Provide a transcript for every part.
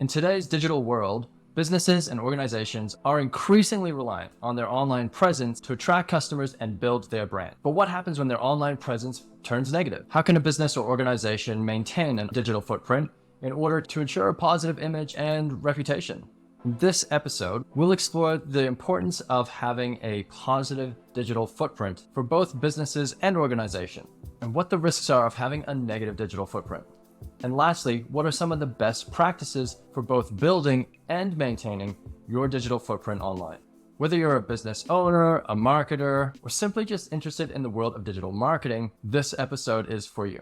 In today's digital world, businesses and organizations are increasingly reliant on their online presence to attract customers and build their brand. But what happens when their online presence turns negative? How can a business or organization maintain a digital footprint in order to ensure a positive image and reputation? In this episode, we'll explore the importance of having a positive digital footprint for both businesses and organizations, and what the risks are of having a negative digital footprint. And lastly, what are some of the best practices for both building and maintaining your digital footprint online? Whether you're a business owner, a marketer, or simply just interested in the world of digital marketing, this episode is for you.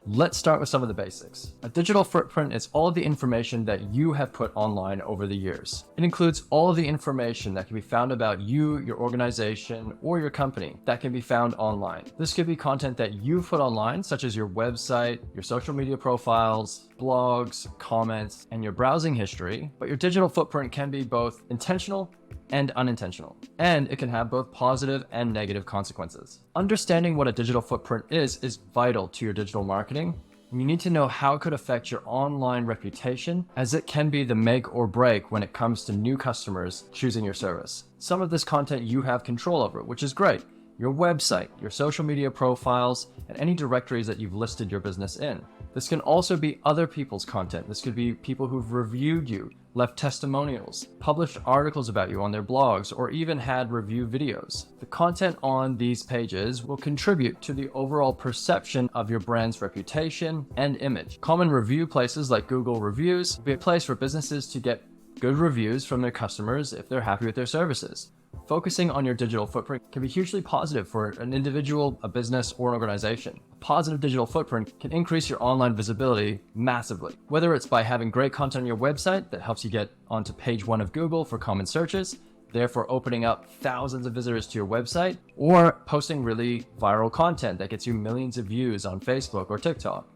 Let's start with some of the basics. A digital footprint is all of the information that you have put online over the years. It includes all of the information that can be found about you, your organization, or your company that can be found online. This could be content that you've put online, such as your website, your social media profiles, blogs, comments, and your browsing history. But your digital footprint can be both intentional and unintentional, and it can have both positive and negative consequences. Understanding what a digital footprint is vital to your digital marketing, and you need to know how it could affect your online reputation, as it can be the make or break when it comes to new customers choosing your service. Some of this content you have control over, which is great. Your website, your social media profiles, and any directories that you've listed your business in. This can also be other people's content. This could be people who've reviewed you, left testimonials, published articles about you on their blogs, or even had review videos. The content on these pages will contribute to the overall perception of your brand's reputation and image. Common review places like Google Reviews will be a place for businesses to get good reviews from their customers if they're happy with their services. Focusing on your digital footprint can be hugely positive for an individual, a business, or an organization. A positive digital footprint can increase your online visibility massively, whether it's by having great content on your website that helps you get onto page 1 of Google for common searches, therefore opening up thousands of visitors to your website, or posting really viral content that gets you millions of views on Facebook or TikTok.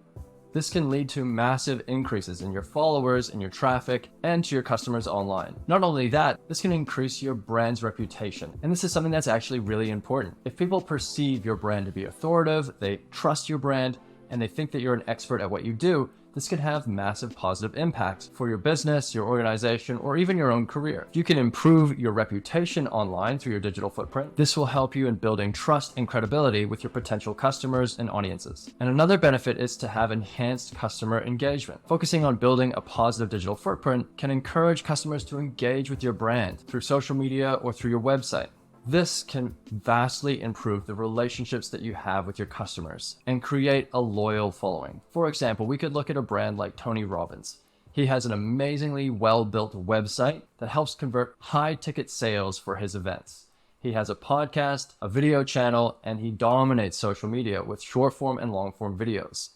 This can lead to massive increases in your followers, in your traffic, and to your customers online. Not only that, this can increase your brand's reputation. And this is something that's actually really important. If people perceive your brand to be authoritative, they trust your brand, and they think that you're an expert at what you do, this can have massive positive impacts for your business, your organization, or even your own career. If you can improve your reputation online through your digital footprint, this will help you in building trust and credibility with your potential customers and audiences. And another benefit is to have enhanced customer engagement. Focusing on building a positive digital footprint can encourage customers to engage with your brand through social media or through your website. This can vastly improve the relationships that you have with your customers and create a loyal following. For example, we could look at a brand like Tony Robbins. He has an amazingly well-built website that helps convert high-ticket sales for his events. He has a podcast, a video channel, and he dominates social media with short-form and long-form videos.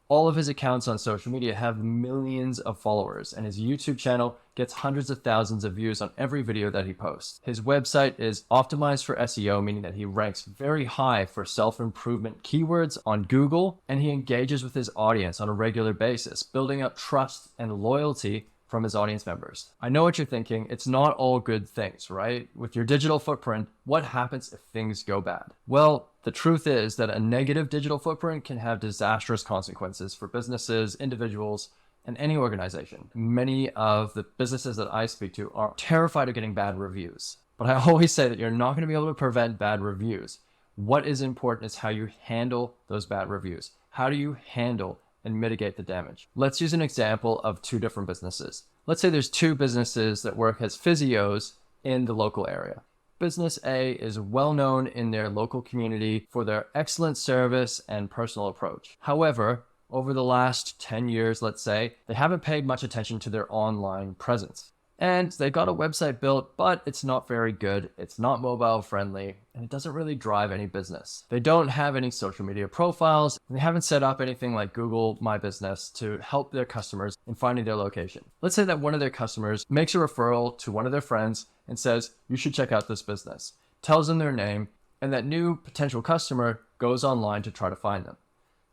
All of his accounts on social media have millions of followers, and his YouTube channel gets hundreds of thousands of views on every video that he posts. His website is optimized for SEO, meaning that he ranks very high for self-improvement keywords on Google, and he engages with his audience on a regular basis, building up trust and loyalty from his audience members. I know what you're thinking. It's not all good things, right? With your digital footprint, what happens if things go bad? Well, the truth is that a negative digital footprint can have disastrous consequences for businesses, individuals, and any organization. Many of the businesses that I speak to are terrified of getting bad reviews. But I always say that you're not going to be able to prevent bad reviews. What is important is how you handle those bad reviews. How do you handle and mitigate the damage? Let's use an example of two different businesses. Let's say there's two businesses that work as physios in the local area. Business A is well known in their local community for their excellent service and personal approach. However, over the last 10 years, let's say, they haven't paid much attention to their online presence. And they got a website built, but it's not very good. It's not mobile friendly, and it doesn't really drive any business. They don't have any social media profiles, and they haven't set up anything like Google My Business to help their customers in finding their location. Let's say that one of their customers makes a referral to one of their friends and says, you should check out this business, tells them their name, and that new potential customer goes online to try to find them.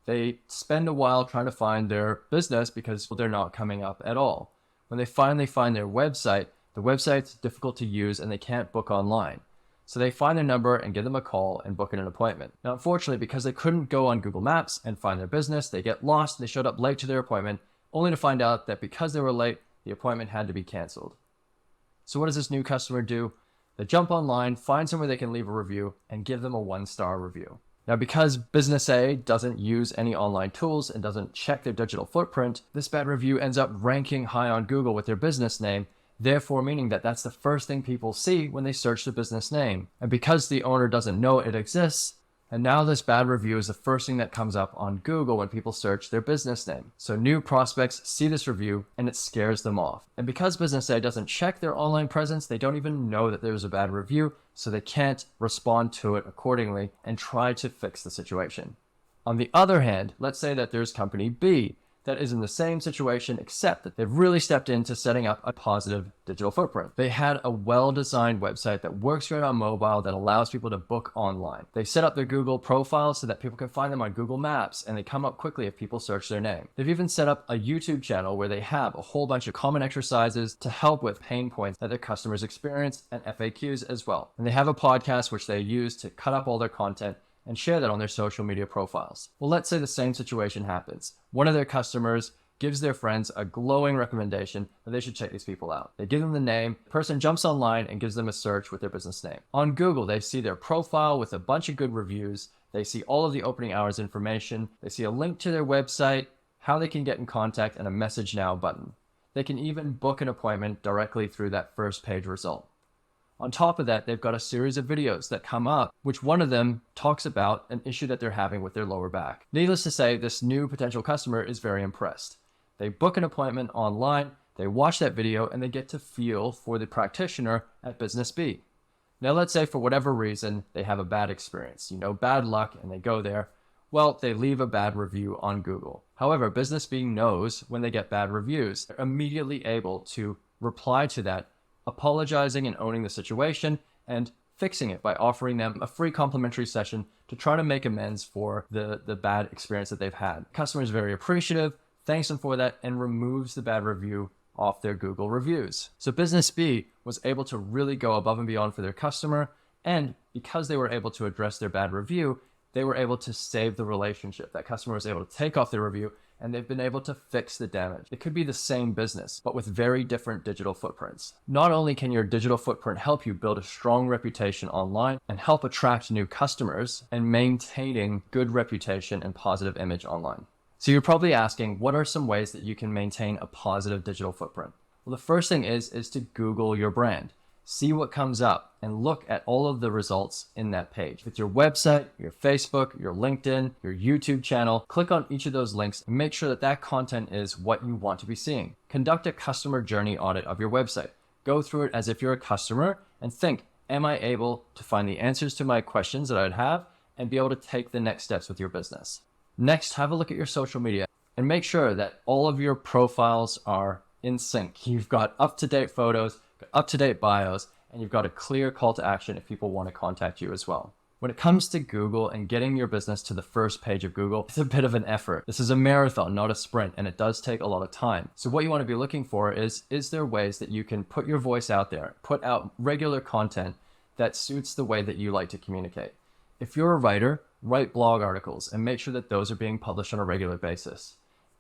They spend a while trying to find their business because they're not coming up at all. When they finally find their website, the website's difficult to use and they can't book online. So they find their number and give them a call and book in an appointment. Now, unfortunately, because they couldn't go on Google Maps and find their business, they get lost. They showed up late to their appointment, only to find out that because they were late, the appointment had to be canceled. So what does this new customer do? They jump online, find somewhere they can leave a review, and give them a 1-star review. Now, because Business A doesn't use any online tools and doesn't check their digital footprint, this bad review ends up ranking high on Google with their business name, therefore meaning that that's the first thing people see when they search the business name. And because the owner doesn't know it exists, and now this bad review is the first thing that comes up on Google when people search their business name. So new prospects see this review and it scares them off. And because Business A doesn't check their online presence, they don't even know that there's a bad review, so they can't respond to it accordingly and try to fix the situation. On the other hand, let's say that there's company B that is in the same situation, except that they've really stepped into setting up a positive digital footprint. They had a well-designed website that works great on mobile that allows people to book online. They set up their Google profile so that people can find them on Google Maps and they come up quickly if people search their name. They've even set up a YouTube channel where they have a whole bunch of common exercises to help with pain points that their customers experience and FAQs as well. And they have a podcast which they use to cut up all their content and share that on their social media profiles. Well, let's say the same situation happens. One of their customers gives their friends a glowing recommendation that they should check these people out. They give them the name, the person jumps online and gives them a search with their business name. On Google, they see their profile with a bunch of good reviews. They see all of the opening hours information. They see a link to their website, how they can get in contact, and a message now button. They can even book an appointment directly through that first page result. On top of that, they've got a series of videos that come up, which one of them talks about an issue that they're having with their lower back. Needless to say, this new potential customer is very impressed. They book an appointment online, they watch that video, and they get to feel for the practitioner at Business B. Now, let's say for whatever reason, they have a bad experience, bad luck, and they go there. Well, they leave a bad review on Google. However, Business B knows when they get bad reviews, they're immediately able to reply to that, apologizing and owning the situation and fixing it by offering them a free complimentary session to try to make amends for the bad experience that they've had. The customer is very appreciative, thanks them for that, and removes the bad review off their Google reviews. So Business B was able to really go above and beyond for their customer, and because they were able to address their bad review, they were able to save the relationship. That customer was able to take off their review and they've been able to fix the damage. It could be the same business, but with very different digital footprints. Not only can your digital footprint help you build a strong reputation online and help attract new customers and maintaining good reputation and positive image online. So you're probably asking, what are some ways that you can maintain a positive digital footprint? Well, the first thing is to Google your brand. See what comes up and look at all of the results in that page. With your website, your Facebook, your LinkedIn, your YouTube channel, click on each of those links and make sure that that content is what you want to be seeing. Conduct a customer journey audit of your website. Go through it as if you're a customer and think, am I able to find the answers to my questions that I'd have and be able to take the next steps with your business? Next, have a look at your social media and make sure that all of your profiles are in sync. You've got up-to-date photos, up-to-date bios, and you've got a clear call to action if people want to contact you as well. When it comes to Google and getting your business to the first page of Google, it's a bit of an effort. This is a marathon, not a sprint, and it does take a lot of time. So what you want to be looking for is there ways that you can put your voice out there, put out regular content that suits the way that you like to communicate. If you're a writer, write blog articles and make sure that those are being published on a regular basis.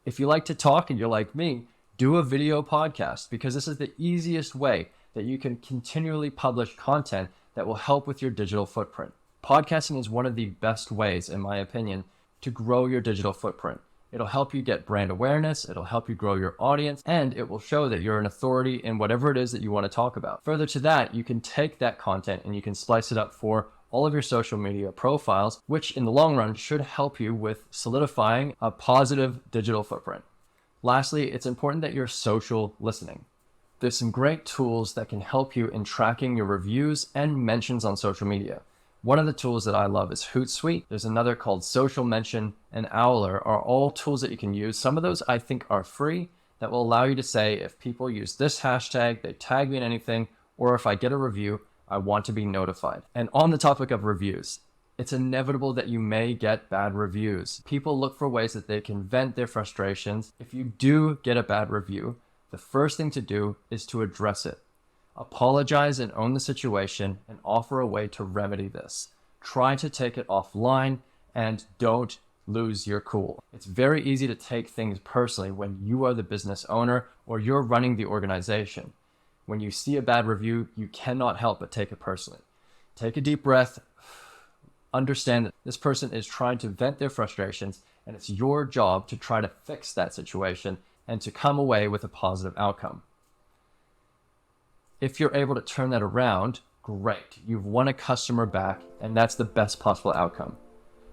If you like to talk and you're like me, do a video podcast, because this is the easiest way that you can continually publish content that will help with your digital footprint. Podcasting is one of the best ways, in my opinion, to grow your digital footprint. It'll help you get brand awareness, it'll help you grow your audience, and it will show that you're an authority in whatever it is that you want to talk about. Further to that, you can take that content and you can slice it up for all of your social media profiles, which in the long run should help you with solidifying a positive digital footprint. Lastly, it's important that you're social listening. There's some great tools that can help you in tracking your reviews and mentions on social media. One of the tools that I love is Hootsuite. There's another called Social Mention and Owler are all tools that you can use. Some of those I think are free that will allow you to say, if people use this hashtag, they tag me in anything, or if I get a review, I want to be notified. And on the topic of reviews, it's inevitable that you may get bad reviews. People look for ways that they can vent their frustrations. If you do get a bad review, the first thing to do is to address it. Apologize and own the situation and offer a way to remedy this. Try to take it offline and don't lose your cool. It's very easy to take things personally when you are the business owner or you're running the organization. When you see a bad review, you cannot help but take it personally. Take a deep breath. Understand that this person is trying to vent their frustrations, and it's your job to try to fix that situation and to come away with a positive outcome. If you're able to turn that around, great. You've won a customer back, and that's the best possible outcome.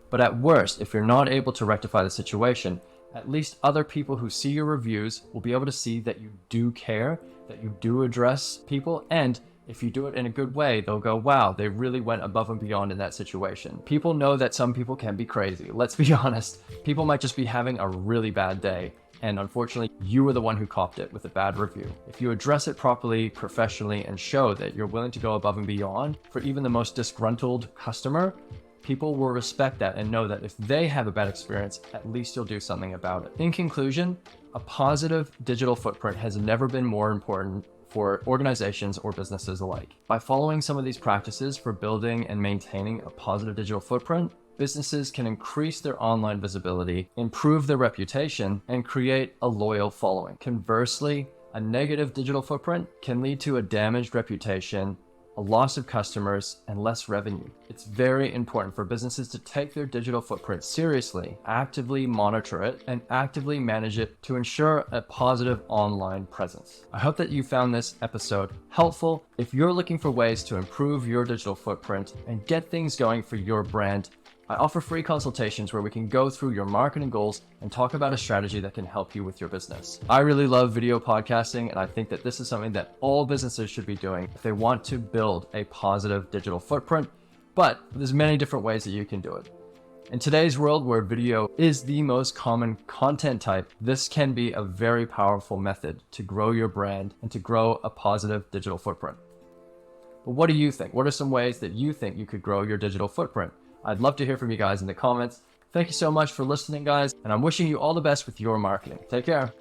But at worst, if you're not able to rectify the situation, at least other people who see your reviews will be able to see that you do care, that you do address people, and if you do it in a good way, they'll go, wow, they really went above and beyond in that situation. People know that some people can be crazy. Let's be honest. People might just be having a really bad day. And unfortunately, you were the one who copped it with a bad review. If you address it properly, professionally, and show that you're willing to go above and beyond for even the most disgruntled customer, people will respect that and know that if they have a bad experience, at least you'll do something about it. In conclusion, a positive digital footprint has never been more important for organizations or businesses alike. By following some of these practices for building and maintaining a positive digital footprint, businesses can increase their online visibility, improve their reputation, and create a loyal following. Conversely, a negative digital footprint can lead to a damaged reputation, a loss of customers, and less revenue. It's very important for businesses to take their digital footprint seriously, actively monitor it, and actively manage it to ensure a positive online presence. I hope that you found this episode helpful. If you're looking for ways to improve your digital footprint and get things going for your brand, I offer free consultations where we can go through your marketing goals and talk about a strategy that can help you with your business. I really love video podcasting, and I think that this is something that all businesses should be doing if they want to build a positive digital footprint, but there's many different ways that you can do it. In today's world where video is the most common content type, this can be a very powerful method to grow your brand and to grow a positive digital footprint. But what do you think? What are some ways that you think you could grow your digital footprint? I'd love to hear from you guys in the comments. Thank you so much for listening, guys, and I'm wishing you all the best with your marketing. Take care.